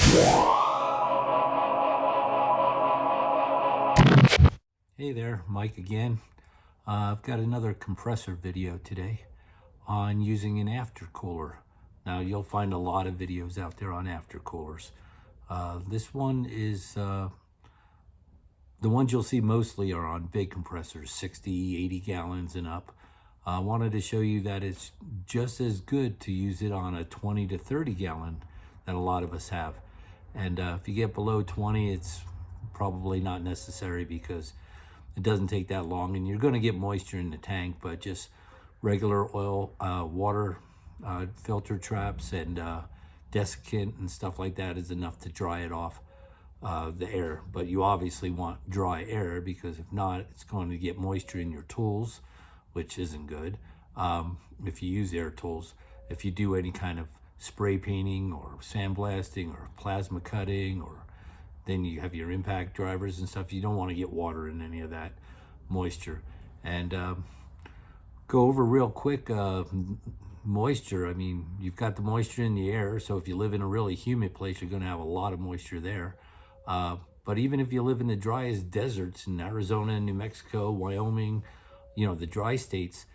Hey there, Mike again. I've got another compressor video today on using an aftercooler. Now you'll find a lot of videos out there on aftercoolers. This one is, the ones you'll see mostly are on big compressors, 60, 80 gallons and up. I wanted to show you that it's just as good to use it on a 20 to 30 gallon that a lot of us have. And if you get below 20, it's probably not necessary because it doesn't take that long, and you're going to get moisture in the tank, but just regular oil, water, filter traps, and desiccant and stuff like that is enough to dry it off, the air. But you obviously want dry air, because if not, it's going to get moisture in your tools, which isn't good. If you use air tools, if you do any kind of spray painting or sandblasting or plasma cutting, or then you have your impact drivers and stuff, you don't want to get water in any of that moisture. And go over real quick, moisture. I mean, you've got the moisture in the air, so if you live in a really humid place, you're going to have a lot of moisture there. But even if you live in the driest deserts in Arizona, New Mexico, Wyoming, the dry states,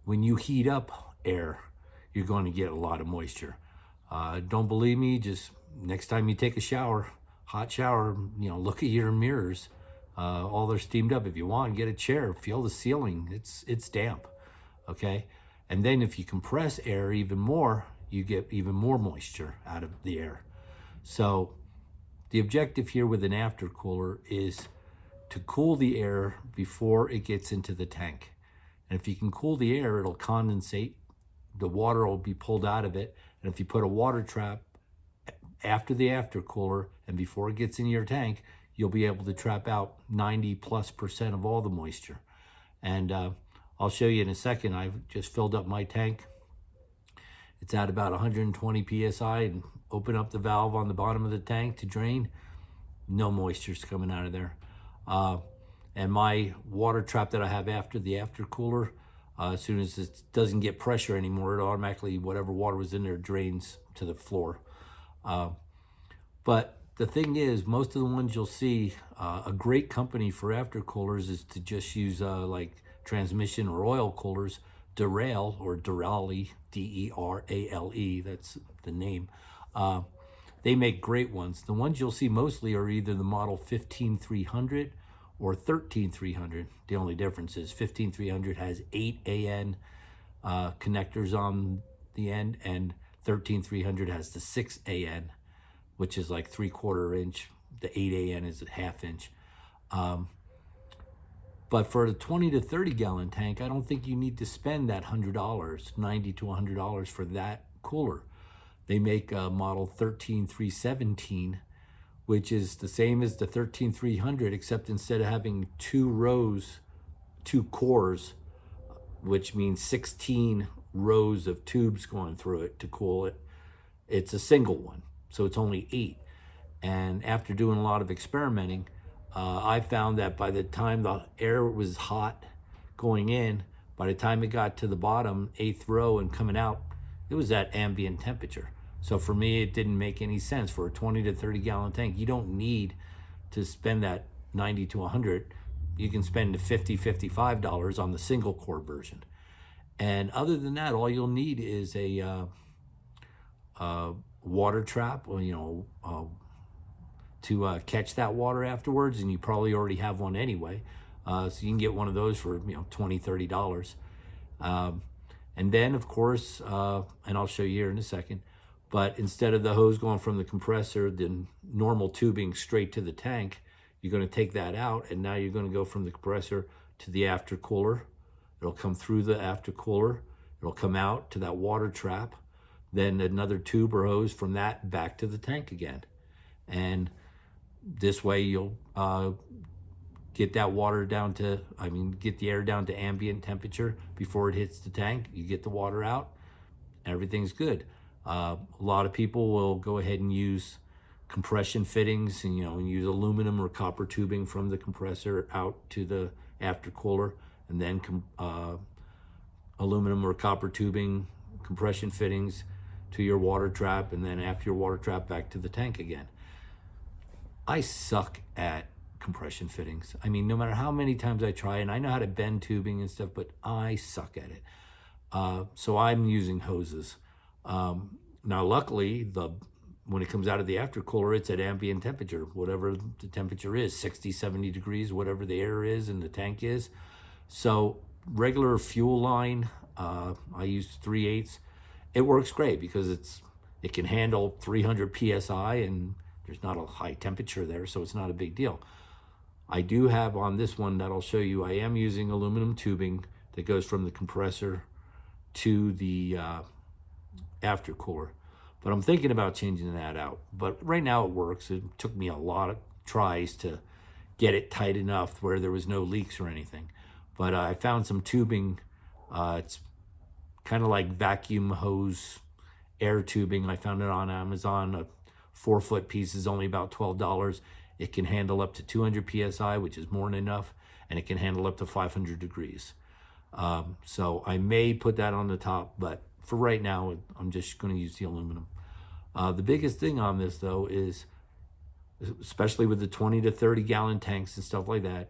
when you heat up air, you're going to get a lot of moisture. Don't believe me? Just next time you take a shower, hot shower, look at your mirrors. All they're steamed up. If you want, get a chair, feel the ceiling. It's damp, okay? And then if you compress air even more, you get even more moisture out of the air. So the objective here with an aftercooler is to cool the air before it gets into the tank. And if you can cool the air, it'll condensate. The water will be pulled out of it. And if you put a water trap after the aftercooler and before it gets in your tank, you'll be able to trap out 90+% of all the moisture. And I'll show you in a second. I've just filled up my tank. It's at about 120 psi, and open up the valve on the bottom of the tank to drain. No moisture's coming out of there. And my water trap that I have after the aftercooler, as soon as it doesn't get pressure anymore, it automatically, whatever water was in there, drains to the floor. But the thing is, most of the ones you'll see, a great company for aftercoolers is to just use like transmission or oil coolers. Durale, or Durale, D-E-R-A-L-E, that's the name. They make great ones. The ones you'll see mostly are either the model 15300 or 13300. The only difference is 15300 has 8 AN connectors on the end, and 13300 has the 6 AN, which is like 3/4 inch. The 8 AN is a 1/2 inch. But for a 20 to 30 gallon tank, I don't think you need to spend that $100, $90 to $100 for that cooler. They make a model 13317, which is the same as the 13300, except instead of having 2 rows, 2 cores, which means 16 rows of tubes going through it to cool it, it's a single one. So it's only 8. And after doing a lot of experimenting, I found that by the time the air was hot going in, by the time it got to the bottom, 8th row and coming out, it was at ambient temperature. So for me, it didn't make any sense. For a 20 to 30 gallon tank, you don't need to spend that 90 to 100. You can spend $50, $55 on the single core version. And other than that, all you'll need is a water trap, to catch that water afterwards, and you probably already have one anyway. So you can get one of those for $20, $30. And then, of course, and I'll show you here in a second, but instead of the hose going from the compressor, the normal tubing straight to the tank, you're going to take that out, and now you're going to go from the compressor to the aftercooler. It'll come through the aftercooler. It'll come out to that water trap. Then another tube or hose from that back to the tank again. And this way you'll get that water down to, get the air down to ambient temperature before it hits the tank. You get the water out, everything's good. A lot of people will go ahead and use compression fittings, and use aluminum or copper tubing from the compressor out to the aftercooler, and then aluminum or copper tubing, compression fittings to your water trap, and then after your water trap back to the tank again. I suck at compression fittings. I mean, no matter how many times I try, and I know how to bend tubing and stuff, but I suck at it. So I'm using hoses. Now, luckily, when it comes out of the aftercooler, it's at ambient temperature, whatever the temperature is, 60, 70 degrees, whatever the air is and the tank is. So regular fuel line, I use 3/8. It works great because it can handle 300 PSI and there's not a high temperature there, so it's not a big deal. I do have on this one that I'll show you, I am using aluminum tubing that goes from the compressor to the aftercooler. But I'm thinking about changing that out. But right now it works. It took me a lot of tries to get it tight enough where there was no leaks or anything. But I found some tubing. It's kind of like vacuum hose air tubing. I found it on Amazon. A 4-foot piece is only about $12. It can handle up to 200 PSI, which is more than enough. And it can handle up to 500 degrees. So I may put that on the top, but for right now, I'm just going to use the aluminum. The biggest thing on this, though, is, especially with the 20 to 30 gallon tanks and stuff like that,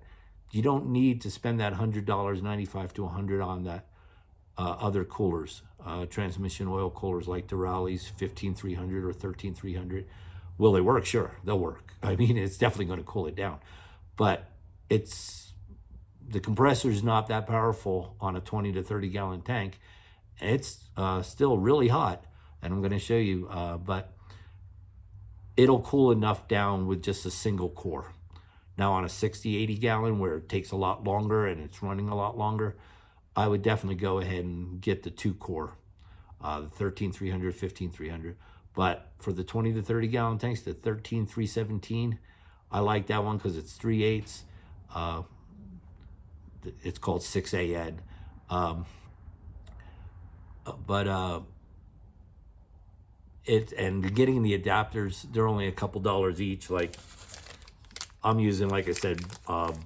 you don't need to spend that $100, $95 to $100 on that other coolers, transmission oil coolers like Durali's 15300 or 13300. Will they work? Sure, they'll work. I mean, it's definitely going to cool it down, but the compressor is not that powerful on a 20 to 30 gallon tank. It's still really hot, and I'm going to show you, but it'll cool enough down with just a single core. Now on a 60, 80 gallon where it takes a lot longer and it's running a lot longer, I would definitely go ahead and get the 2-core, the 13300, 15300. But for the 20 to 30 gallon tanks, the 13317, I like that one because it's 3/8. It's called 6AN. And getting the adapters, they're only a couple dollars each. Like I'm using, like I said,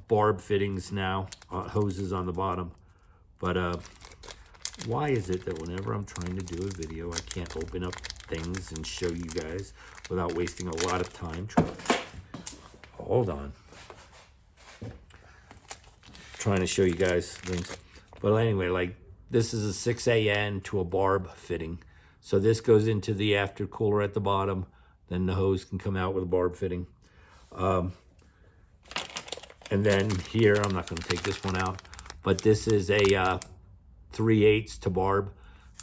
barb fittings now, hoses on the bottom. But why is it that whenever I'm trying to do a video, I can't open up things and show you guys without wasting a lot of time? Hold on. Trying to show you guys things. But anyway, like this is a 6AN to a barb fitting. So this goes into the aftercooler at the bottom. Then the hose can come out with a barb fitting. And then here, I'm not going to take this one out, but this is a 3/8 to barb.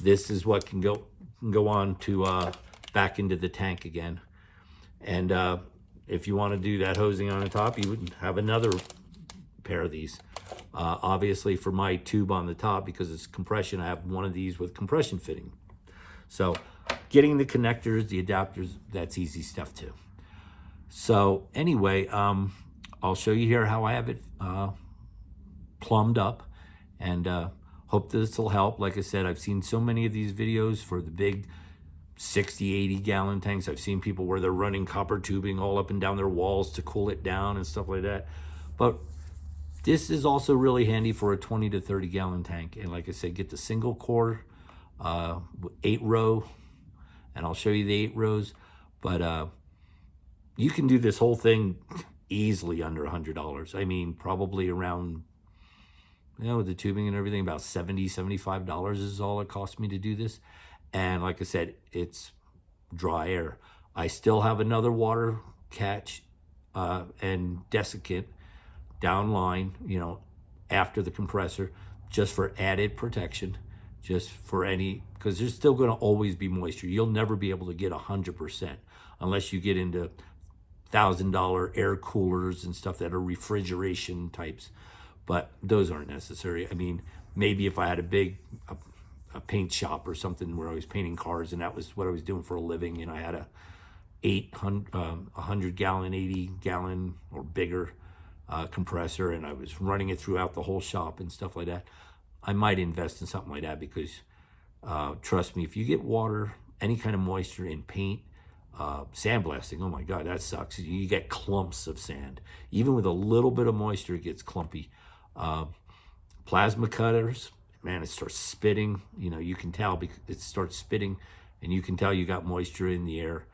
This is what can go on to back into the tank again. And if you want to do that hosing on the top, you would have another pair of these. Obviously for my tube on the top, because it's compression, I have one of these with compression fitting. So getting the connectors, the adapters, that's easy stuff too. So anyway, I'll show you here how I have it plumbed up, and hope this will help. Like I said, I've seen so many of these videos for the big 60, 80 gallon tanks. I've seen people where they're running copper tubing all up and down their walls to cool it down and stuff like that. But this is also really handy for a 20 to 30 gallon tank. And like I said, get the single core, 8-row, and I'll show you the 8 rows. But you can do this whole thing easily under $100. I mean, probably around, with the tubing and everything, about $70, $75 is all it cost me to do this. And like I said, it's dry air. I still have another water catch and desiccant downline, after the compressor, just for added protection, just for any, because there's still going to always be moisture. You'll never be able to get 100% unless you get into $1,000 air coolers and stuff that are refrigeration types, but those aren't necessary. I mean, maybe if I had a paint shop or something where I was painting cars and that was what I was doing for a living, and I had a 100 gallon, 80 gallon or bigger compressor, and I was running it throughout the whole shop and stuff like that, I might invest in something like that, because trust me, if you get water, any kind of moisture in paint, sandblasting, oh my God, that sucks. You get clumps of sand. Even with a little bit of moisture, it gets clumpy. Plasma cutters, man, it starts spitting. You can tell because it starts spitting, and you can tell you got moisture in the air.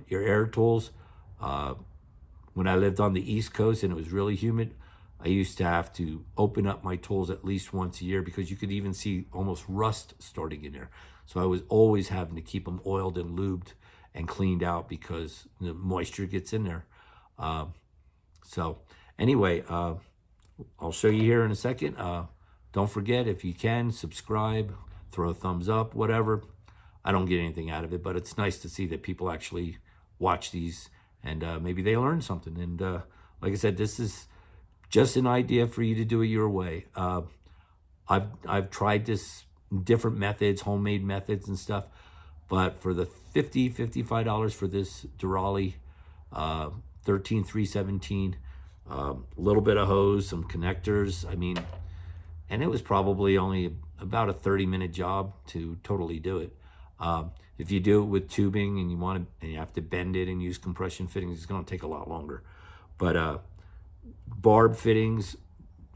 Your air tools, when I lived on the East Coast and it was really humid, I used to have to open up my tools at least once a year because you could even see almost rust starting in there. So I was always having to keep them oiled and lubed and cleaned out because the moisture gets in there. So anyway, I'll show you here in a second. Don't forget, if you can, subscribe, throw a thumbs up, whatever. I don't get anything out of it, but it's nice to see that people actually watch these and maybe they learn something. And like I said, this is just an idea for you to do it your way. I've tried this different methods, homemade methods and stuff, but for the $55 for this Durali 13317, a little bit of hose, some connectors, I mean, and it was probably only about a 30-minute job to totally do it. If you do it with tubing and you have to bend it and use compression fittings, it's going to take a lot longer. But barb fittings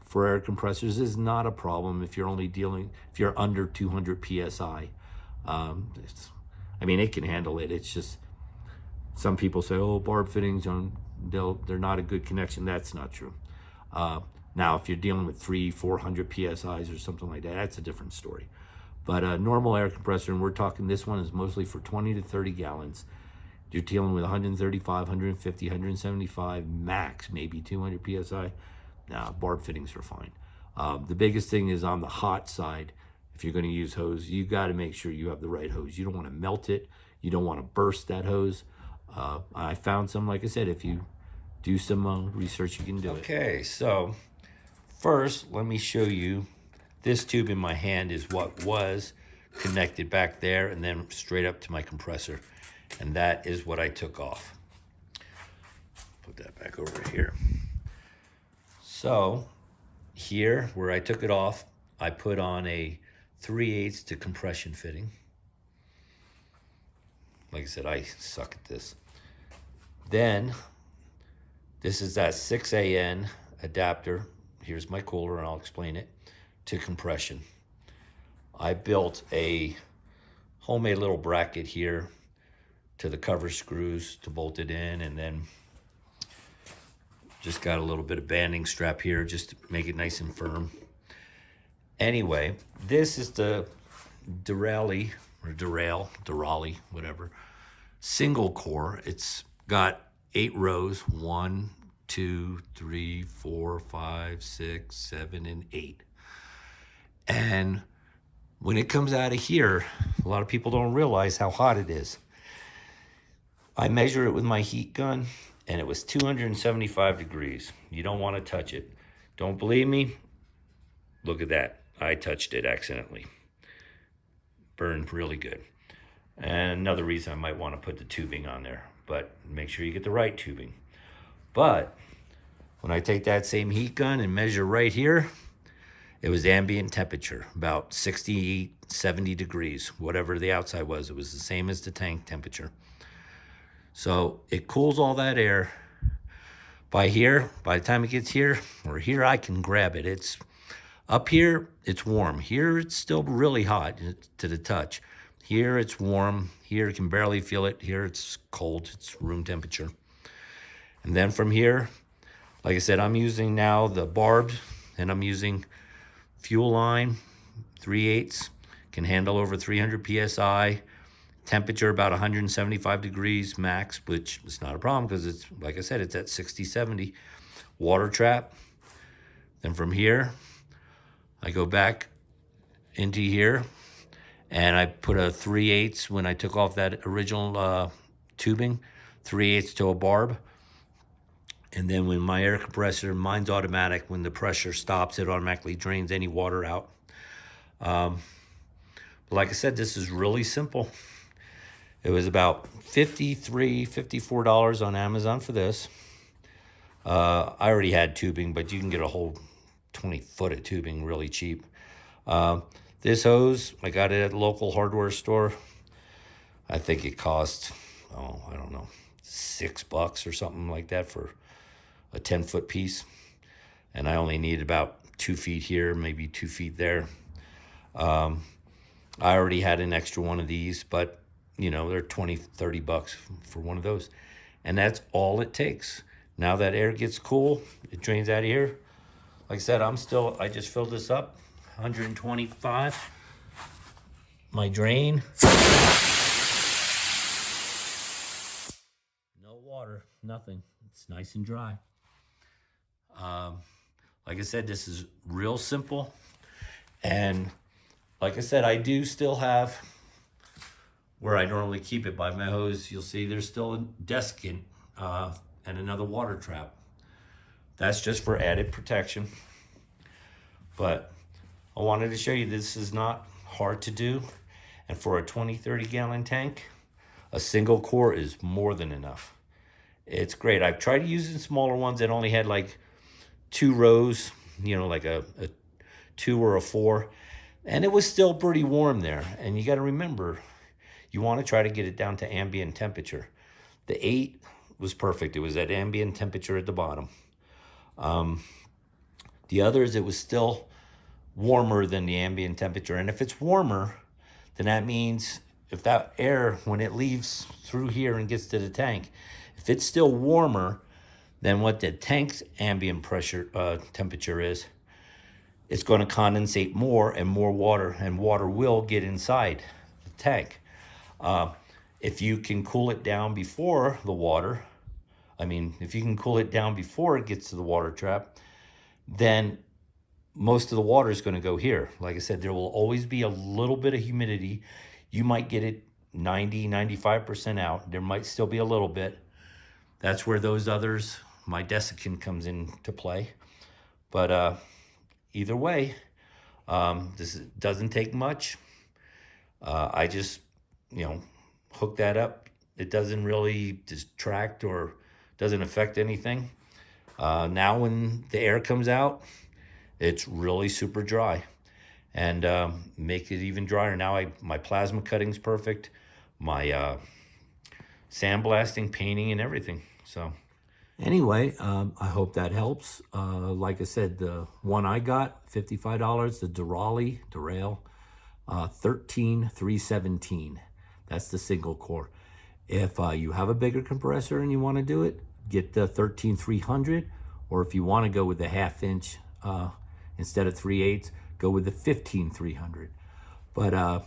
for air compressors is not a problem if you're under 200 psi. I mean, it can handle it. It's just some people say, oh, barb fittings they're not a good connection. That's not true. Now, if you're dealing with 400 psi's or something like that, that's a different story. But a normal air compressor, and we're talking this one is mostly for 20 to 30 gallons. You're dealing with 135, 150, 175, max, maybe 200 psi. Nah, barb fittings are fine. The biggest thing is on the hot side. If you're going to use hose, you got to make sure you have the right hose. You don't want to melt it. You don't want to burst that hose. I found some, like I said, if you do some research, you can do it. Okay, so first, let me show you. This tube in my hand is what was connected back there and then straight up to my compressor. And that is what I took off. Put that back over here. So here, where I took it off, I put on a 3/8 to compression fitting. Like I said, I suck at this. Then, this is that 6AN adapter. Here's my cooler, and I'll explain it, to compression. I built a homemade little bracket here to the cover screws to bolt it in, and then just got a little bit of banding strap here just to make it nice and firm. Anyway, this is the Durali, whatever, single core. It's got 8 rows, 1, 2, 3, 4, 5, 6, 7, and 8. And when it comes out of here, a lot of people don't realize how hot it is. I measure it with my heat gun, and it was 275 degrees. You don't want to touch it. Don't believe me? Look at that. I touched it accidentally. Burned really good. And another reason I might want to put the tubing on there, but make sure you get the right tubing. But when I take that same heat gun and measure right here, it was ambient temperature, about 68, 70 degrees, whatever the outside was. It was the same as the tank temperature. So it cools all that air. By the time it gets here, or here, I can grab it. It's up here, it's warm. Here, it's still really hot to the touch. Here, it's warm. Here, you can barely feel it. Here, it's cold. It's room temperature. And then from here, like I said, I'm using now the barbed, and I'm using fuel line, 3/8, can handle over 300 psi. Temperature about 175 degrees max, which is not a problem because it's, like I said, it's at 60, 70. Water trap. Then from here, I go back into here, and I put a 3/8 when I took off that original tubing, 3/8 to a barb. And then when my air compressor, mine's automatic, when the pressure stops, it automatically drains any water out. But like I said, this is really simple. It was about $53, $54 on Amazon for this. I already had tubing, but you can get a whole 20 foot of tubing really cheap. This hose, I got it at the local hardware store. I think it cost, I don't know, $6 or something like that for a 10-foot piece. And I only need about 2 feet here, maybe 2 feet there. I already had an extra one of these, but You know, they're 20, 30 bucks for one of those. And that's all it takes. Now that air gets cool, it drains out of here. Like I said, I just filled this up, 125. My drain, no water, nothing. It's nice and dry. Like I said, this is real simple. And like I said, I do still have where I normally keep it by my hose. You'll see there's still a desiccant and another water trap. That's just for added protection. But I wanted to show you this is not hard to do. And for a 20, 30 gallon tank, a single core is more than enough. It's great. I've tried using smaller ones that only had like 2 rows, you know, like a 2 or a 4. And it was still pretty warm there. And you got to remember, you want to try to get it down to ambient temperature. The 8 was perfect. It was at ambient temperature at the bottom. The others, it was still warmer than the ambient temperature. And if it's warmer, then that means if that air, when it leaves through here and gets to the tank, if it's still warmer than what the tank's ambient pressure temperature is, it's going to condensate more and more water, and water will get inside the tank. If you can cool it down before the water, if you can cool it down before it gets to the water trap, then most of the water is going to go here. Like I said, there will always be a little bit of humidity. You might get it 90, 95% out. There might still be a little bit. That's where those others, my desiccant comes into play. But either way, this doesn't take much. I just, hook that up. It doesn't really distract or doesn't affect anything. Now when the air comes out, it's really super dry, and make it even drier. Now my plasma cutting's perfect, my sandblasting, painting, and everything. So anyway, I hope that helps. Like I said, the one I got, $55, the Durail, 13,317. That's the single core. If you have a bigger compressor and you want to do it, get the 13,300, or if you want to go with the 1/2 inch instead of 3/8, go with the 15,300. But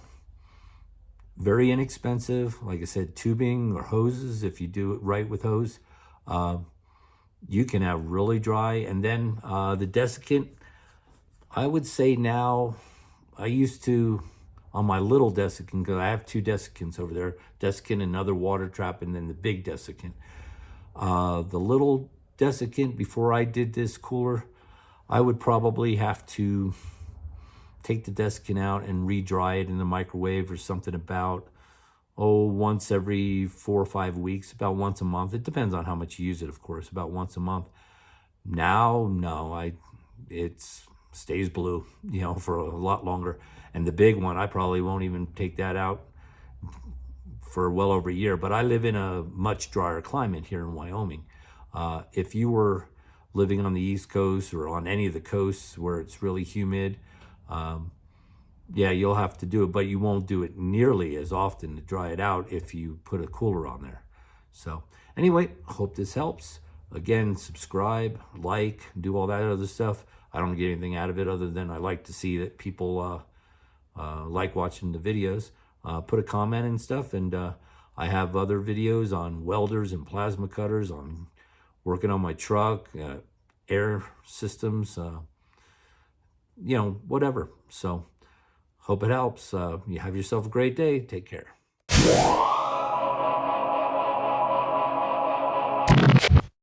very inexpensive. Like I said, tubing or hoses, if you do it right with hose, you can have really dry. And then the desiccant, I would say now, I used to, on my little desiccant, because I have 2 desiccants over there, desiccant, another water trap, and then the big desiccant. The little desiccant, before I did this cooler, I would probably have to take the desiccant out and re-dry it in the microwave or something about, once every 4 or 5 weeks, about once a month. It depends on how much you use it, of course, about once a month. Now, no, it stays blue, for a lot longer. And the big one, I probably won't even take that out for well over a year. But I live in a much drier climate here in Wyoming. If you were living on the East Coast or on any of the coasts where it's really humid, yeah, you'll have to do it, but you won't do it nearly as often to dry it out if you put a cooler on there. So anyway, I hope this helps. Again, subscribe, like, do all that other stuff. I don't get anything out of it other than I like to see that people like watching the videos. Put a comment and stuff, and I have other videos on welders and plasma cutters, on working on my truck, air systems, whatever. So hope it helps. You have yourself a great day. Take care.